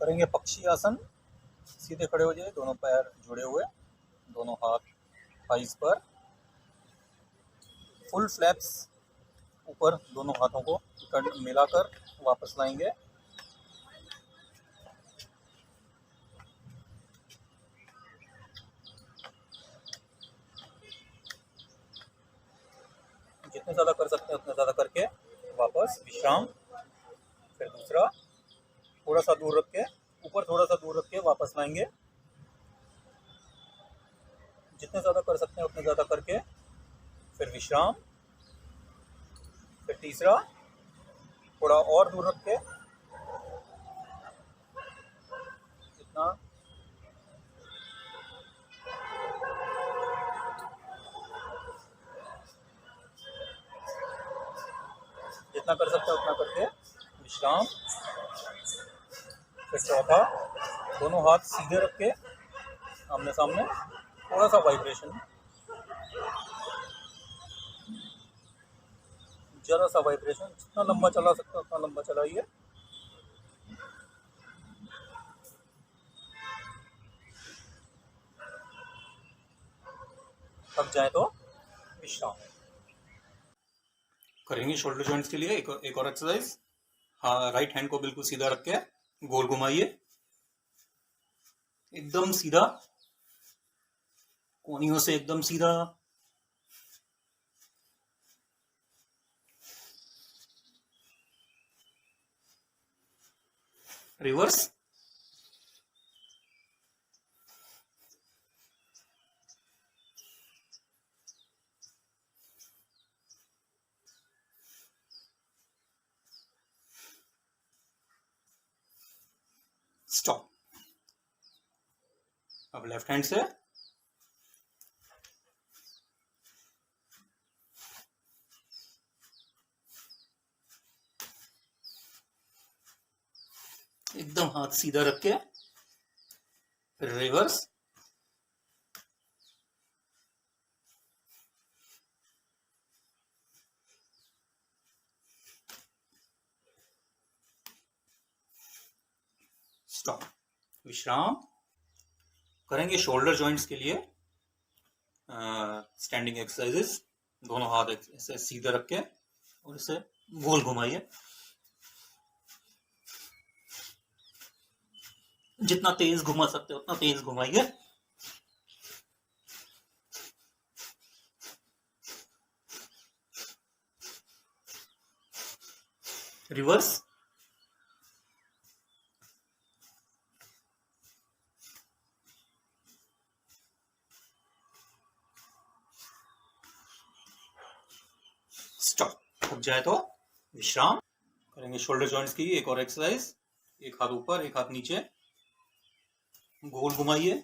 करेंगे पक्षी आसन। सीधे खड़े हो जाइए, दोनों पैर जुड़े हुए, दोनों हाथ थाइस पर, फुल फ्लैप्स ऊपर, दोनों हाथों को मिलाकर वापस लाएंगे। जितने ज़्यादा कर सकते हैं उतने ज़्यादा करके वापस विश्राम। फिर दूसरा, थोड़ा सा दूर रख के, ऊपर थोड़ा सा दूर रख के वापस लाएंगे। जितने ज़्यादा कर सकते हैं उतने ज़्यादा करके फिर विश्राम। फिर तीसरा, थोड़ा और दूर रख के, जितना जितना कर सकते हैं उतना करके विश्राम। फिर चौथा, दोनों हाथ सीधे रख के आमने सामने, थोड़ा सा वाइब्रेशन, जरा सा वाइब्रेशन, जितना लंबा चला सकते हैं उतना लंबा चलाइए। थक जाए तो विश्राम। करेंगे शोल्डर जॉइंट्स के लिए एक और एक्सरसाइज। हाँ, राइट हैंड को बिल्कुल सीधा रख के गोल घुमाइए, एकदम सीधा, कोनियों से एकदम सीधा। रिवर्स। स्टॉप। अब लेफ्ट हैंड से एकदम हाथ सीधा रख के रिवर्स। स्टॉप, विश्राम। करेंगे शोल्डर जॉइंट्स के लिए स्टैंडिंग एक्सरसाइजेस। दोनों हाथ ऐसे सीधे रख के और इसे गोल घुमाइए, जितना तेज घुमा सकते हो उतना तेज घुमाइए। रिवर्स। स्टॉप। थक जाए तो विश्राम। करेंगे शोल्डर जॉइंट्स की एक और एक्सरसाइज। एक हाथ ऊपर, एक हाथ नीचे, गोल घुमाइए,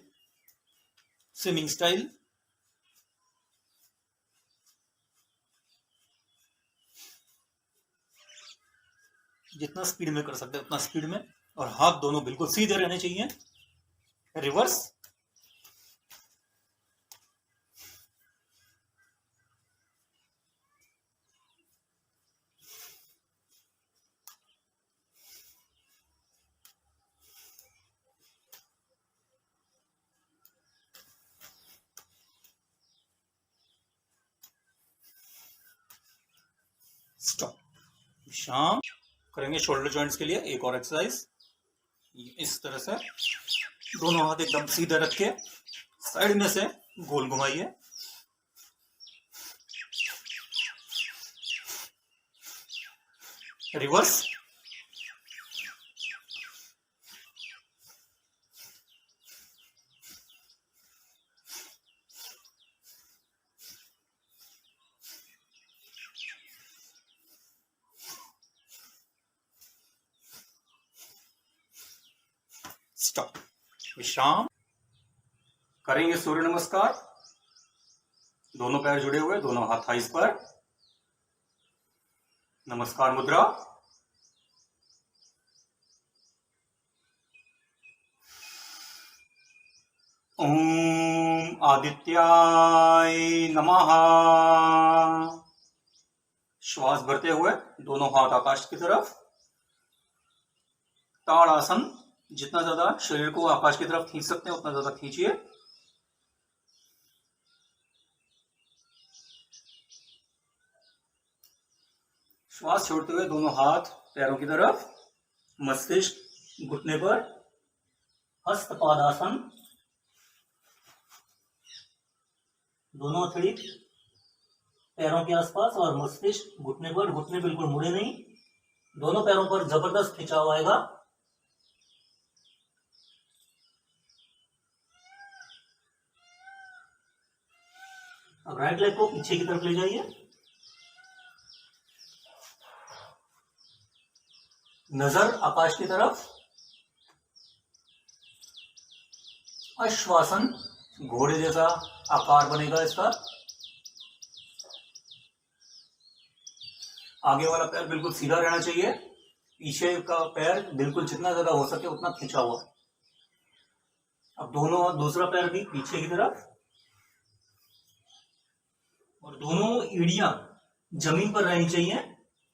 स्विमिंग स्टाइल। जितना स्पीड में कर सकते हैं उतना स्पीड में, और हाथ दोनों बिल्कुल सीधे रहने चाहिए। रिवर्स। स्टॉप, विश्राम। करेंगे शोल्डर जॉइंट्स के लिए एक और एक्सरसाइज। इस तरह से दोनों हाथ एकदम सीधे रख के साइड में से गोल घुमाइए। रिवर्स। स्टॉप, विश्राम। करेंगे सूर्य नमस्कार। दोनों पैर जुड़े हुए, दोनों हाथ थाइस पर, नमस्कार मुद्रा। ओम आदित्याय नमः। श्वास भरते हुए दोनों हाथ आकाश की तरफ, ताड़ासन जितना ज्यादा शरीर को आकाश की तरफ खींच सकते हैं उतना ज्यादा खींचिए। श्वास छोड़ते हुए दोनों हाथ पैरों की तरफ, मस्तिष्क घुटने पर, हस्तपादासन। दोनों हथेली पैरों के आसपास और मस्तिष्क घुटने पर, घुटने बिल्कुल मुड़े नहीं। दोनों पैरों पर जबरदस्त खिंचाव आएगा। अब राइट लेग को पीछे की तरफ ले जाइए। नजर आकाश की तरफ। अश्वासन, घोड़े जैसा आकार बनेगा इसका। आगे वाला पैर बिल्कुल सीधा रहना चाहिए, पीछे का पैर बिल्कुल जितना ज्यादा हो सके उतना खिंचा हुआ। अब दूसरा पैर भी पीछे की तरफ, और दोनों एड़ियां जमीन पर रहनी चाहिए,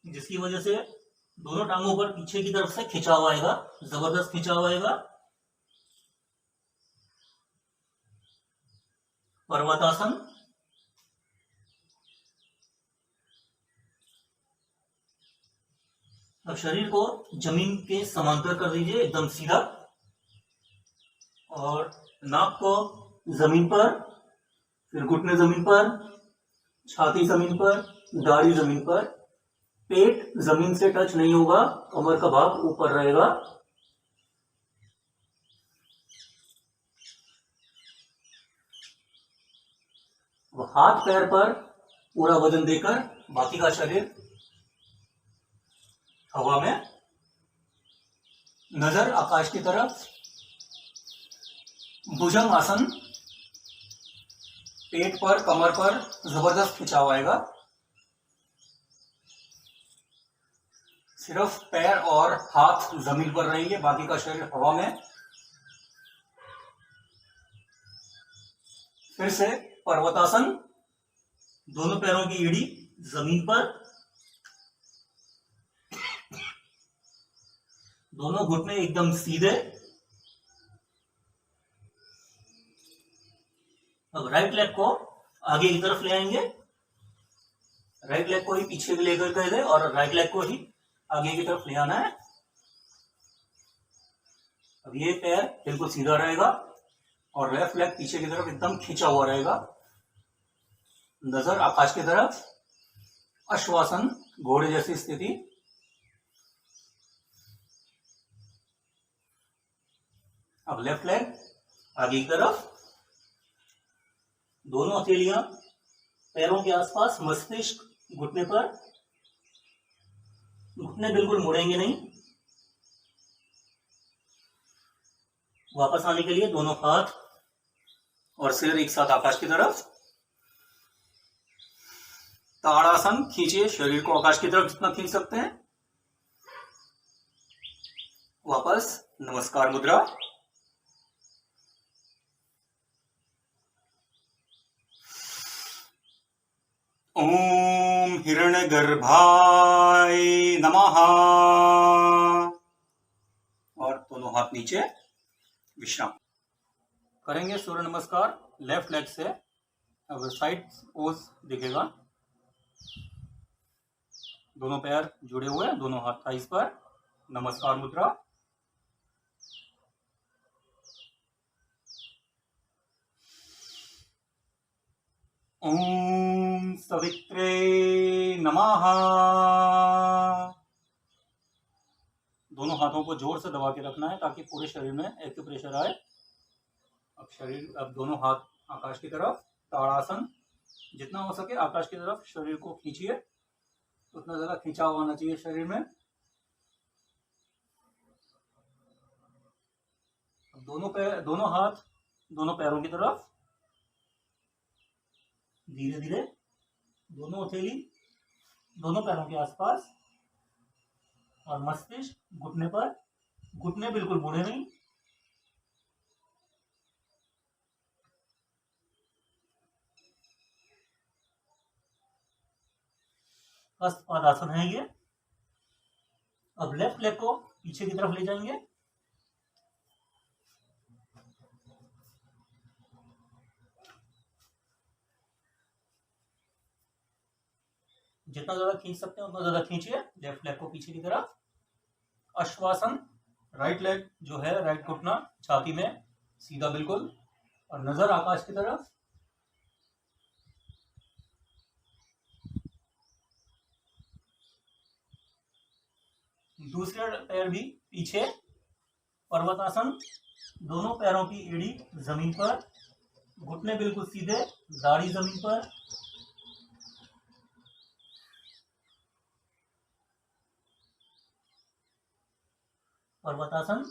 जिसकी वजह से दोनों टांगों पर पीछे की तरफ से खिंचाव आएगा, जबरदस्त खिंचाव आएगा। पर्वतासन। अब शरीर को जमीन के समांतर कर दीजिए, एकदम सीधा, और नाक को जमीन पर, फिर घुटने जमीन पर, छाती जमीन पर, दाढ़ी जमीन पर। पेट जमीन से टच नहीं होगा, कमर का भाग ऊपर रहेगा। हाथ पैर पर पूरा वजन देकर बाकी का शरीर हवा में। नजर आकाश की तरफ। भुजंग आसन। पेट पर, कमर पर जबरदस्त खिंचाव आएगा। सिर्फ पैर और हाथ जमीन पर रहेंगे, बाकी का शरीर हवा में। फिर से पर्वतासन। दोनों पैरों की एड़ी जमीन पर, दोनों घुटने एकदम सीधे। अब राइट लेग को आगे की तरफ ले आएंगे। राइट लेग को ही पीछे लेकर गए और राइट लेग को ही आगे की तरफ ले आना है। अब ये पैर बिल्कुल सीधा रहेगा और लेफ्ट लेग पीछे की तरफ एकदम खींचा हुआ रहेगा। नजर आकाश की तरफ। अश्वासन, घोड़े जैसी स्थिति। अब लेफ्ट लेग आगे की तरफ। दोनों हथेलियां पैरों के आसपास, मस्तिष्क घुटने पर, घुटने बिल्कुल मुड़ेंगे नहीं। वापस आने के लिए दोनों हाथ और सिर एक साथ आकाश की तरफ। ताड़ासन, खींचिए शरीर को आकाश की तरफ जितना खींच सकते हैं। वापस नमस्कार मुद्रा। ओम हिरण्यगर्भाय नमः। और दोनों हाथ नीचे, विश्राम करेंगे। सूर्य नमस्कार लेफ्ट लेग से। अब साइड पोज दिखेगा। दोनों पैर जुड़े हुए, दोनों हाथ थाइस पर। नमस्कार मुद्रा। ओम सवित्रे नमः। दोनों हाथों को जोर से दबा के रखना है ताकि पूरे शरीर में एक्यूप्रेशर आए। अब दोनों हाथ आकाश की तरफ। ताड़ासन। जितना हो सके आकाश की तरफ शरीर को खींचिए, उतना ज्यादा खिंचाव आना चाहिए शरीर में। दोनों हाथ दोनों पैरों की तरफ। धीरे धीरे दोनों हथेली दोनों पैरों के आसपास और मस्तिष्क घुटने पर, घुटने बिल्कुल मुड़े नहीं। हस्तपादासन है ये। अब लेफ्ट लेग को पीछे की तरफ ले जाएंगे। जितना ज्यादा खींच सकते हैं उतना ज्यादा खींचिए लेफ्ट लेग को पीछे की तरफ। अश्वासन, राइट लेग जो है, राइट घुटना छाती में सीधा बिल्कुल, और नजर आकाश की तरफ। दूसरा पैर भी पीछे, पर्वतासन, दोनों पैरों की एड़ी जमीन पर, घुटने बिल्कुल सीधे, दाढ़ी जमीन पर। पर्वतासन।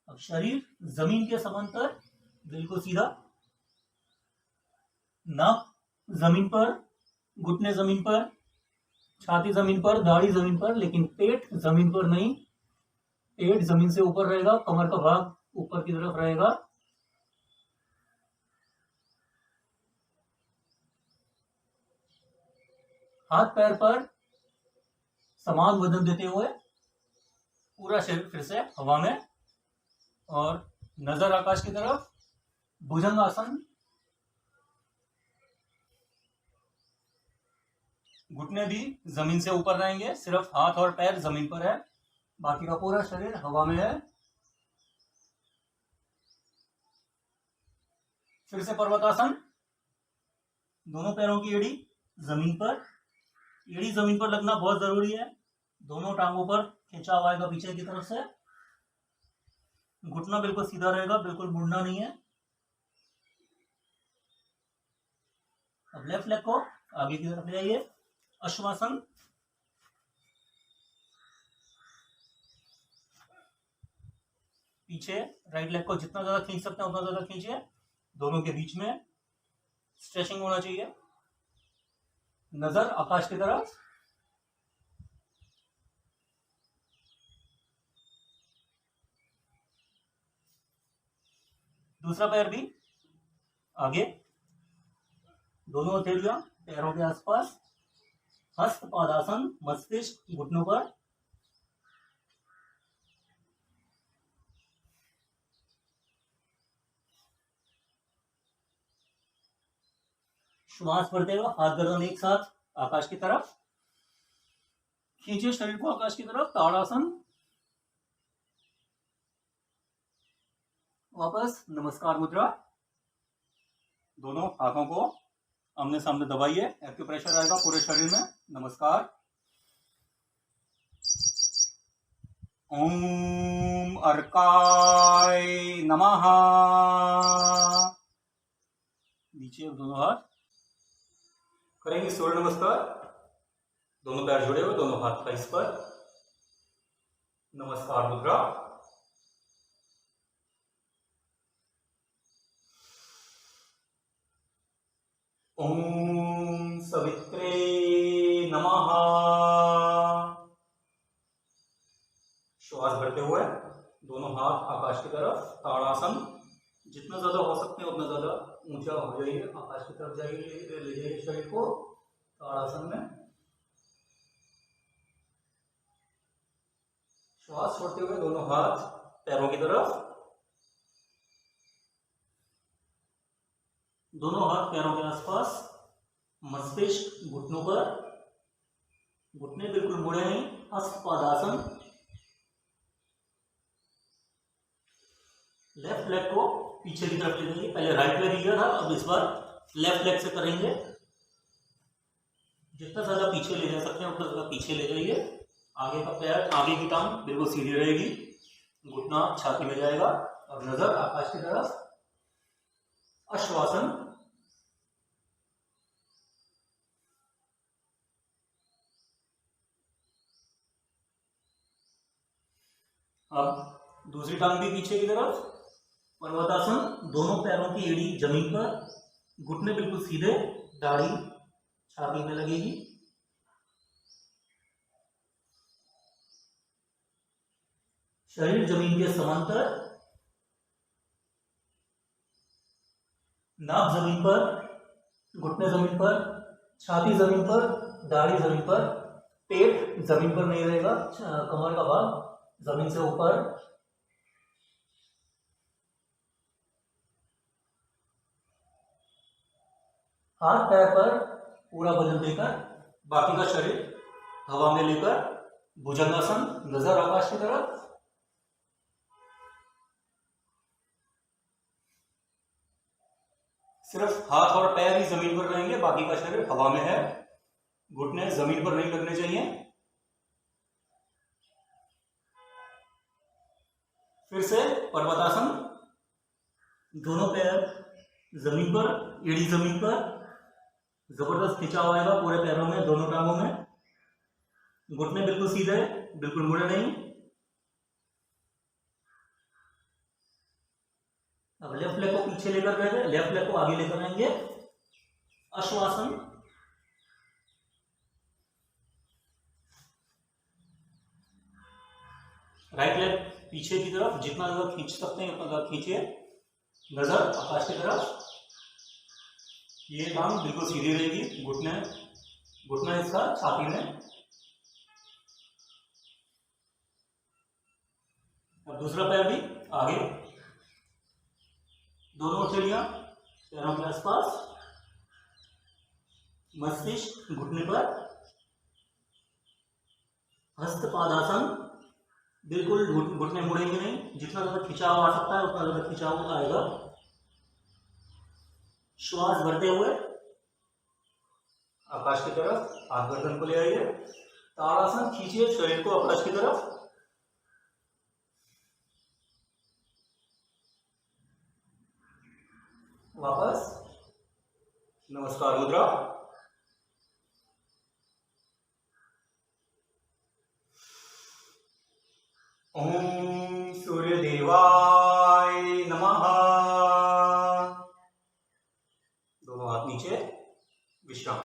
अब शरीर जमीन के समांतर बिल्कुल सीधा, नाक जमीन पर, घुटने जमीन पर, छाती जमीन पर, दाढ़ी जमीन पर, लेकिन पेट जमीन पर नहीं। पेट जमीन से ऊपर रहेगा, कमर का भाग ऊपर की तरफ रहेगा। हाथ पैर पर समान वजन देते हुए पूरा शरीर फिर से हवा में, और नजर आकाश की तरफ। भुजंगासन, घुटने भी जमीन से ऊपर रहेंगे, सिर्फ हाथ और पैर जमीन पर है, बाकी का पूरा शरीर हवा में है। फिर से पर्वतासन, दोनों पैरों की एड़ी जमीन पर, एड़ी जमीन पर लगना बहुत जरूरी है। दोनों टांगों पर खिंचाव आएगा पीछे की तरफ से। घुटना बिल्कुल सीधा रहेगा, बिल्कुल मुड़ना नहीं है। अब लेफ्ट लेग को आगे की तरफ ले आइए। अश्वासन, पीछे राइट लेग को जितना ज्यादा खींच सकते हैं उतना ज्यादा खींचिए, दोनों के बीच में स्ट्रेचिंग होना चाहिए। नजर आकाश की तरफ। दूसरा पैर भी आगे, दोनों हथेलियां पैरों के आसपास। हस्तपादासन, मस्तिष्क घुटनों पर। श्वास भरते हुए हाथ गर्दन एक साथ आकाश की तरफ, खींचिए शरीर को आकाश की तरफ। ताड़ासन। वापस नमस्कार मुद्रा, दोनों हाथों को आमने सामने दबाइए, एक्यूप्रेशर आएगा पूरे शरीर में। नमस्कार। ओम अर्काय नमः। नीचे दोनों हाथ करेंगे सूर्य नमस्कार, दोनों पैर जुड़े हुए, दोनों हाथ का इस पर। नमस्कार मुद्रा। ओम सवित्रे नमः। श्वास भरते हुए दोनों हाथ आकाश की तरफ। ताड़ासन, जितना ज्यादा हो सकते हैं उतना ज्यादा ऊंचा हो जाइए, आकाश की तरफ जाइए, ले जाइए शरीर को ताड़ासन में। श्वास छोड़ते हुए दोनों हाथ पैरों की तरफ, दोनों हाथ पैरों के आसपास। मस्तिष्क घुटनों पर, घुटने बिल्कुल मुड़े नहीं। हस्तपादासन। लेफ्ट लेग को पीछे की तरफ ले जाइए, पहले राइट लेग लिया था, अब इस बार लेफ्ट लेग से करेंगे। जितना ज्यादा पीछे ले जा सकते हैं उतना ज्यादा पीछे ले जाइए। आगे का पैर, आगे की टांग बिल्कुल सीधी रहेगी, घुटना छाती में जाएगा, और नजर आकाश की तरफ। अश्वासन। अब दूसरी टांग भी पीछे की तरफ। पर्वतासन, दोनों पैरों की एड़ी जमीन पर, घुटने बिल्कुल सीधे, दाढ़ी छाती में लगेगी। शरीर जमीन के समांतर, नाक जमीन पर, घुटने जमीन पर, छाती जमीन पर, दाढ़ी जमीन पर। पेट जमीन पर नहीं रहेगा, कमर का भाग जमीन से ऊपर। हाथ पैर पर पूरा वजन देकर बाकी का शरीर हवा में लेकर भुजंगासन, नजर आकाश की तरफ। सिर्फ हाथ और पैर ही जमीन पर रहेंगे, बाकी का शरीर हवा में है, घुटने जमीन पर नहीं लगने चाहिए। फिर से पर्वतासन, दोनों पैर जमीन पर, एड़ी जमीन पर, जबरदस्त खिंचाव आएगा पूरे पैरों में, दोनों टांगों में, घुटने बिल्कुल सीधे, बिल्कुल मुड़े नहीं। अब लेफ्ट लेग को पीछे लेकर गए, लेफ्ट लेग को आगे लेकर आएंगे, अश्वासन। राइट लेग पीछे की तरफ, जितना ज्यादा खींच सकते हैं उतना ज्यादा खींचिए, नजर आकाश की तरफ। ये टांग बिल्कुल सीधी रहेगी, घुटना इसका छाती में। अब दूसरा पैर भी आगे, दोनों हथेलियां पैरों के आसपास, मस्तिष्क घुटने पर, हस्तपादासन, बिल्कुल घुटने मुड़ेंगे नहीं, जितना ज्यादा खिंचाव आ सकता है उतना ज्यादा खिंचाव आएगा। श्वास भरते हुए आकाश की तरफ, हाथ गर्दन को ले आइए, ताड़ासन, खींचिए शरीर को आकाश की तरफ। वापस नमस्कार मुद्रा। ओम सूर्य देवाय नमः। दोनों हाथ नीचे, विश्राम।